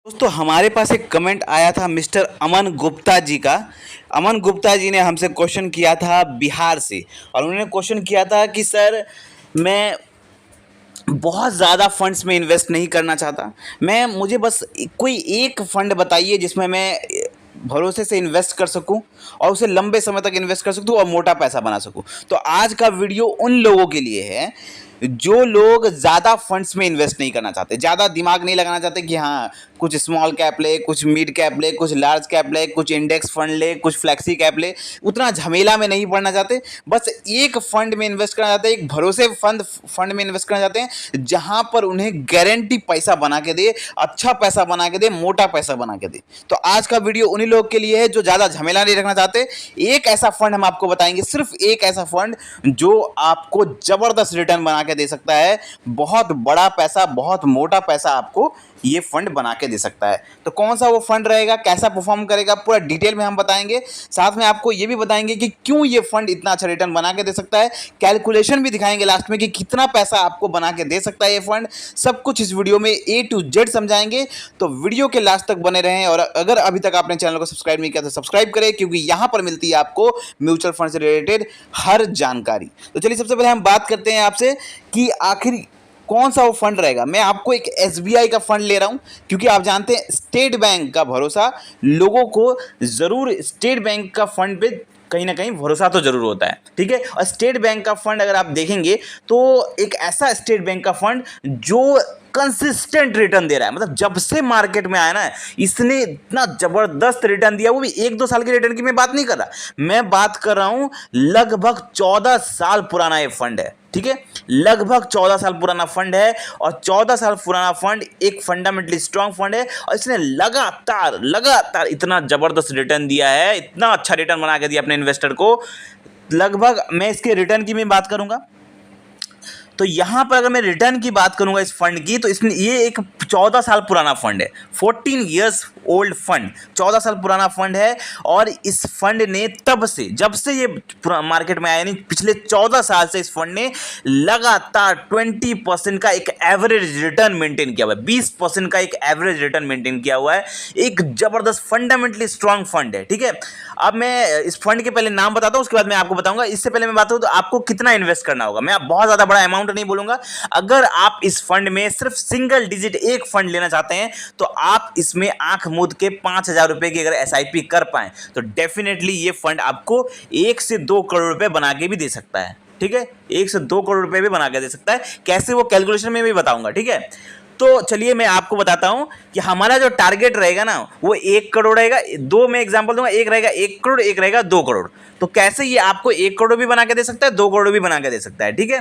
दोस्तों हमारे पास एक कमेंट आया था मिस्टर अमन गुप्ता जी का। अमन गुप्ता जी ने हमसे क्वेश्चन किया था बिहार से, और उन्होंने क्वेश्चन किया था कि सर मैं बहुत ज़्यादा फंड्स में इन्वेस्ट नहीं करना चाहता। मुझे बस कोई एक फ़ंड बताइए जिसमें मैं भरोसे से इन्वेस्ट कर सकूं और उसे लंबे समय तक इन्वेस्ट कर सकूं और मोटा पैसा बना सकूं। तो आज का वीडियो उन लोगों के लिए है जो लोग ज़्यादा फंड्स में इन्वेस्ट नहीं करना चाहते, ज़्यादा दिमाग नहीं लगाना चाहते कि हाँ कुछ स्मॉल कैप ले, कुछ मिड कैप ले, कुछ लार्ज कैप ले, कुछ इंडेक्स फंड ले, कुछ फ्लैक्सी कैप ले। उतना झमेला में नहीं पड़ना चाहते, बस एक फंड में इन्वेस्ट करना चाहते हैं, एक भरोसे फंड में इन्वेस्ट करना चाहते हैं जहां पर उन्हें गारंटी पैसा बना के दे, अच्छा पैसा बना के दे, मोटा पैसा बना के दे। तो आज का वीडियो उन्हीं लोगों के लिए है जो ज़्यादा झमेला नहीं रखना चाहते। एक ऐसा फंड हम आपको बताएंगे, सिर्फ एक ऐसा फंड जो आपको ज़बरदस्त रिटर्न बना के दे सकता है, बहुत बड़ा पैसा, बहुत मोटा पैसा आपको ये फंड बना के दे सकता है। तो कौन सा वो फंड रहेगा, कैसा परफॉर्म करेगा, पूरा डिटेल में हम बताएंगे। साथ में आपको ये भी बताएंगे कि क्यों ये फंड इतना अच्छा रिटर्न बना के दे सकता है। कैलकुलेशन भी दिखाएंगे लास्ट में कि कितना पैसा आपको बना के दे सकता है ये फंड। सब कुछ इस वीडियो में A to Z समझाएंगे, तो वीडियो के लास्ट तक बने रहें। और अगर अभी तक आपने चैनल को सब्सक्राइब नहीं किया तो सब्सक्राइब करें, क्योंकि यहाँ पर मिलती है आपको म्यूचुअल फंड से रिलेटेड हर जानकारी। तो चलिए सबसे पहले हम बात करते हैं आपसे कि आखिर कौन सा वो फंड रहेगा। मैं आपको एक SBI का फंड ले रहा हूं, क्योंकि आप जानते हैं स्टेट बैंक का भरोसा लोगों को जरूर, स्टेट बैंक का फंड पे कहीं ना कहीं भरोसा तो जरूर होता है, ठीक है। और स्टेट बैंक का फंड अगर आप देखेंगे तो एक ऐसा स्टेट बैंक का फंड जो कंसिस्टेंट रिटर्न दे रहा है। मतलब जब से मार्केट में आया ना, इसने इतना जबरदस्त रिटर्न दिया, वो भी 1-2 साल के रिटर्न की मैं बात नहीं कर रहा, मैं बात कर रहा हूं लगभग 14 साल पुराना ये फंड है, ठीक है। लगभग 14 साल पुराना फंड है, और 14 साल पुराना फंड एक फंडामेंटली स्ट्रांग फंड है, और इसने लगातार लगातार इतना जबरदस्त रिटर्न दिया है, इतना अच्छा रिटर्न बना के दिया अपने इन्वेस्टर को। लगभग मैं इसके रिटर्न की भी बात करूंगा, तो यहां पर अगर मैं रिटर्न की बात करूंगा इस फंड की, तो इसमें ये एक 14 साल पुराना फंड है, 14 इयर्स ओल्ड फंड, 14 साल पुराना फंड है। और इस फंड ने तब से, जब से ये मार्केट में आया, नहीं पिछले 14 साल से इस फंड ने लगातार 20% का एक एवरेज रिटर्न मेंटेन किया हुआ है, 20% का एक एवरेज रिटर्न मेंटेन किया हुआ है। एक जबरदस्त फंडामेंटली स्ट्रांग फंड है, ठीक है। अब मैं इस फंड के पहले नाम बताता हूं, उसके बाद मैं आपको बताऊंगा। इससे पहले मैं बात करूं तो आपको कितना इन्वेस्ट करना होगा। मैं बहुत ज्यादा बड़ा अमाउंट नहीं बोलूंगा। अगर आप इस फंड में सिर्फ सिंगल डिजिट एक फंड लेना चाहते हैं, तो आप इसमें आंख मूंद के 5,000 रुपए की अगर SIP कर पाए, तो डेफिनेटली ये फंड आपको 1 से 2 करोड़ रुपए बना के भी दे सकता है, ठीक है। 1 से 2 करोड़ रुपए भी बना के दे सकता है। कैसे, वो कैलकुलेशन में भी बताऊंगा, ठीक है। तो चलिए मैं आपको बताता हूं कि हमारा जो टारगेट रहेगा ना, वो 1 करोड़ रहेगा। दो मैं एग्जांपल दूंगा, एक रहेगा 1 करोड़, एक रहेगा 2 करोड़। तो कैसे ये आपको 1 करोड़ भी बना के दे सकता है, 2 करोड़ भी बना के दे सकता है, ठीक है।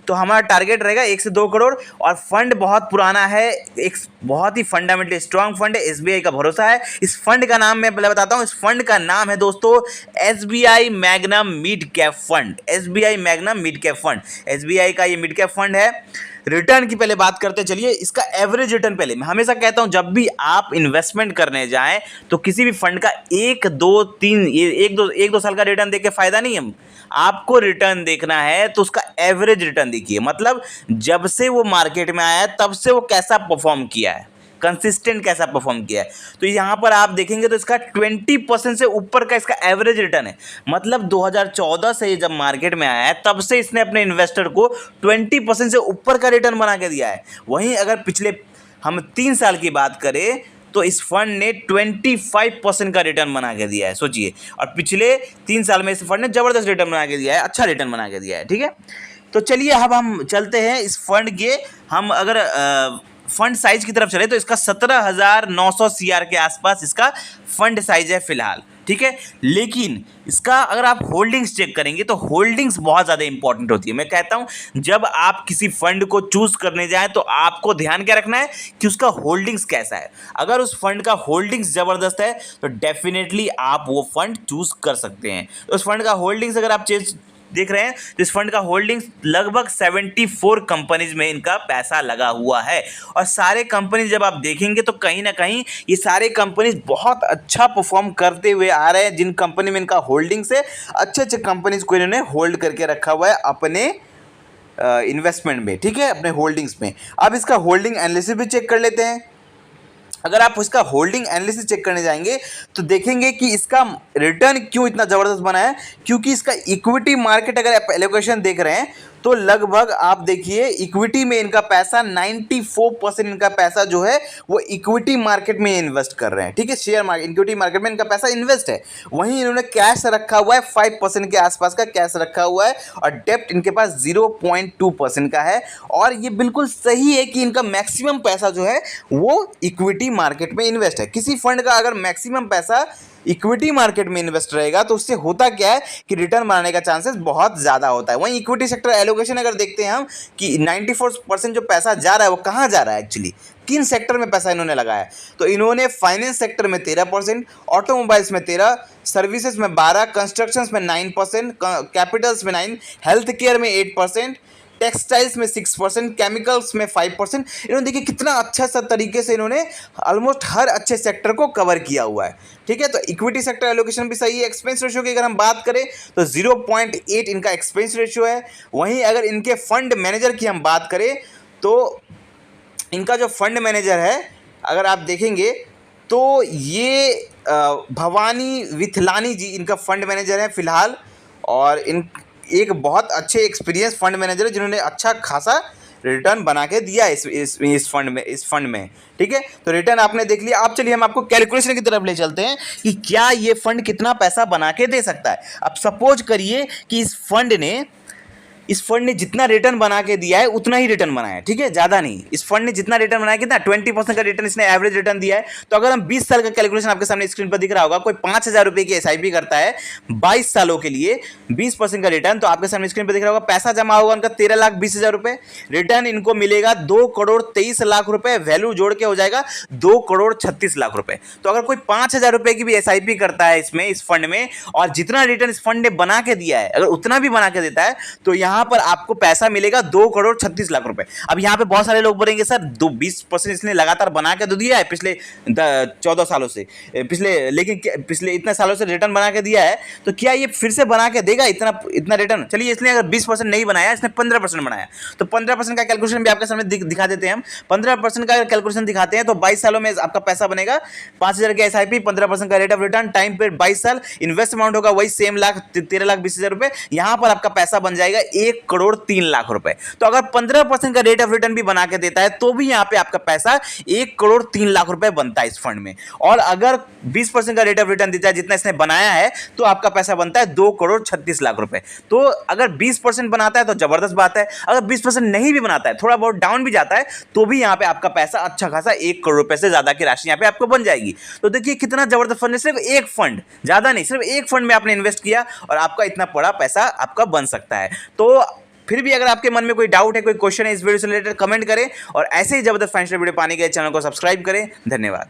तो हमारा टारगेट रहेगा 1 से 2 करोड़, और फंड बहुत पुराना है, एक बहुत ही फंडामेंटली स्ट्रांग फंड है, SBI का भरोसा है। इस फंड का नाम मैं पहले बताता हूं। इस फंड का नाम है दोस्तों SBI magnum mid cap fund. SBI magnum mid cap fund, SBI का ये मिड कैप फंड है। रिटर्न की पहले बात करते चलिए। इसका एवरेज रिटर्न, पहले मैं हमेशा कहता हूं जब भी आप इन्वेस्टमेंट करने जाएं, तो किसी भी फंड का 1-2 साल का रिटर्न देख के फायदा नहीं है। आपको रिटर्न देखना है तो उसका एवरेज रिटर्न देखिए, मतलब जब से वो मार्केट में आया है तब से वो कैसा परफॉर्म किया है, कंसिस्टेंट कैसा परफॉर्म किया है। तो यहां पर आप देखेंगे तो इसका 20% से ऊपर का इसका एवरेज रिटर्न है। मतलब 2014 से जब मार्केट में आया है तब से इसने अपने इन्वेस्टर को 20% से ऊपर का रिटर्न बना के दिया है। वहीं अगर पिछले हम 3 साल की बात करें, तो इस फंड ने 25% का रिटर्न बना के दिया है, सोचिए। और पिछले 3 साल में इस फंड ने जबरदस्त रिटर्न बना के दिया है, अच्छा रिटर्न बना के दिया है, ठीक है। तो चलिए अब हम चलते हैं इस फंड के, हम अगर फंड साइज की तरफ चले तो इसका 17,900 CR के आसपास इसका फंड साइज है फिलहाल, ठीक है। लेकिन इसका अगर आप होल्डिंग्स चेक करेंगे तो होल्डिंग्स बहुत ज़्यादा इंपॉर्टेंट होती है। मैं कहता हूं जब आप किसी फंड को चूज करने जाएं तो आपको ध्यान क्या रखना है कि उसका होल्डिंग्स कैसा है। अगर उस फंड का होल्डिंग्स जबरदस्त है तो डेफिनेटली आप वो फंड चूज कर सकते हैं। तो उस फंड का होल्डिंग्स अगर आप देख रहे हैं तो इस फंड का होल्डिंग्स लगभग 74 कंपनीज में इनका पैसा लगा हुआ है। और सारे कंपनीज जब आप देखेंगे तो कहीं ना कहीं ये सारे कंपनीज बहुत अच्छा परफॉर्म करते हुए आ रहे हैं। जिन कंपनी में इनका होल्डिंग्स है, अच्छे अच्छे कंपनीज को इन्होंने होल्ड करके रखा हुआ है अपने इन्वेस्टमेंट में, ठीक है, अपने होल्डिंग्स में। अब इसका होल्डिंग एनालिसिस भी चेक कर लेते हैं। अगर आप इसका होल्डिंग एनालिसिस चेक करने जाएंगे तो देखेंगे कि इसका रिटर्न क्यों इतना ज़बरदस्त बना है, क्योंकि इसका इक्विटी मार्केट अगर आप एलोकेशन देख रहे हैं तो लगभग आप देखिए इक्विटी में इनका पैसा 94% इनका पैसा जो है वो इक्विटी मार्केट में इन्वेस्ट कर रहे हैं। ठीक है, शेयर मार्केट इक्विटी मार्केट में इनका पैसा इन्वेस्ट है। वहीं इन्होंने कैश रखा हुआ है 5% के आसपास का कैश रखा हुआ है और डेप्ट इनके पास 0.2% का है। और ये बिल्कुल सही है कि इनका मैक्सिमम पैसा जो है वो इक्विटी मार्केट में इन्वेस्ट है। किसी फंड का अगर मैक्सिमम पैसा इक्विटी मार्केट में इन्वेस्ट रहेगा तो उससे होता क्या है कि रिटर्न बनाने का चांसेस बहुत ज़्यादा होता है। वहीं इक्विटी सेक्टर एलोकेशन अगर देखते हैं हम कि 94% जो पैसा जा रहा है वो कहाँ जा रहा है, एक्चुअली किन सेक्टर में पैसा इन्होंने लगाया, तो इन्होंने फाइनेंस सेक्टर में 13%, ऑटोमोबाइल्स में 13%, सर्विसेज में 12%, कंस्ट्रक्शंस में 9%, कैपिटल्स में 9%, हेल्थ केयर में 8%, टेक्सटाइल्स में 6%, केमिकल्स में 5%। इन्होंने देखिए कितना अच्छा सा तरीके से इन्होंने ऑलमोस्ट हर अच्छे सेक्टर को कवर किया हुआ है। ठीक है, तो इक्विटी सेक्टर एलोकेशन भी सही है। एक्सपेंस रेशियो की अगर हम बात करें तो 0.8 इनका एक्सपेंस रेशियो है। वहीं अगर इनके फंड मैनेजर की हम बात करें तो इनका जो फंड मैनेजर है अगर आप देखेंगे तो ये भवानी विथलानी जी इनका फंड मैनेजर है फिलहाल। और इन एक बहुत अच्छे एक्सपीरियंस फंड मैनेजर है जिन्होंने अच्छा खासा रिटर्न बना के दिया इस फंड में। ठीक है, तो रिटर्न आपने देख लिया। अब चलिए हम आपको कैलकुलेशन की तरफ ले चलते हैं कि क्या ये फंड कितना पैसा बना के दे सकता है। अब सपोज करिए कि इस फंड ने जितना रिटर्न बना के दिया है उतना ही रिटर्न बनाया है। ठीक है, ज़्यादा नहीं। इस फंड ने जितना रिटर्न बनाया कितना 20% का रिटर्न इसने एवरेज रिटर्न दिया है। तो अगर हम 20 साल का कैलकुलेशन आपके सामने स्क्रीन पर दिख रहा होगा, कोई 5,000 रुपये की एसआईपी करता है 22 सालों के लिए 20% का रिटर्न, तो आपके सामने स्क्रीन पर दिख रहा होगा पैसा जमा होगा उनका 13,20,000 रुपये। रिटर्न इनको मिलेगा 2,23,00,000 रुपये, वैल्यू जोड़ के हो जाएगा 2,36,00,000 रुपये। तो अगर कोई 5,000 रुपये की भी एसआईपी करता है इस फंड में और जितना रिटर्न इस फंड ने बना के दिया है अगर उतना भी बना के देता है तो यहाँ पर आपको पैसा मिलेगा 2,36,00,000 रुपए। अब यहां पे बहुत सारे लोग बोलेंगे सर 20% इसने लगातार बना के तो दिया है पिछले 14 सालों से, लेकिन पिछले इतने सालों से रिटर्न बना के दिया है तो क्या ये फिर से बना के देगा इतना रिटर्न। चलिए इसने अगर 20% नहीं बनाया, इसने 15% बनाया, तो 15% का कैलकुलेशन भी आपके सामने दिखा देते हैं हम। 15% का कैलकुलेशन दिखाते हैं तो 22 सालों में आपका पैसा बनेगा 5,000 की एसआईपी, 15% का rate of return, time period 22 साल, इन्वेस्ट अमाउंट होगा वही सेम 13,20,000 रुपए। यहां पर आपका पैसा बन जाएगा 1,03,00,000 रुपए। तो अगर 15% का रेट ऑफ रिटर्न भी बना के देता है तो भी यहां पे आपका पैसा 1,03,00,000 रुपए बनता है इस फंड में। और अगर 20% का रेट ऑफ रिटर्न देता है जितना इसने बनाया है तो आपका पैसा बनता है 2,36,00,000 रुपए। तो अगर 20% बनाता है तो जबरदस्त बात है, अगर 20% नहीं भी बनाता है, थोड़ा बहुत डाउन भी जाता है, तो भी यहां पे आपका पैसा अच्छा खासा 1 करोड़ रुपए से ज्यादा की राशि यहां पे आपको बन जाएगी। तो देखिए कितना जबरदस्त फंड है, सिर्फ एक फंड, ज्यादा नहीं, सिर्फ एक फंड में आपने इन्वेस्ट किया और आपका इतना बड़ा पैसा आपका बन सकता है। तो फिर भी अगर आपके मन में कोई डाउट है, कोई क्वेश्चन है इस वीडियो से रिलेटेड, कमेंट करें और ऐसे ही जबरदस्त फाइनेंशियल वीडियो पाने के लिए चैनल को सब्सक्राइब करें। धन्यवाद।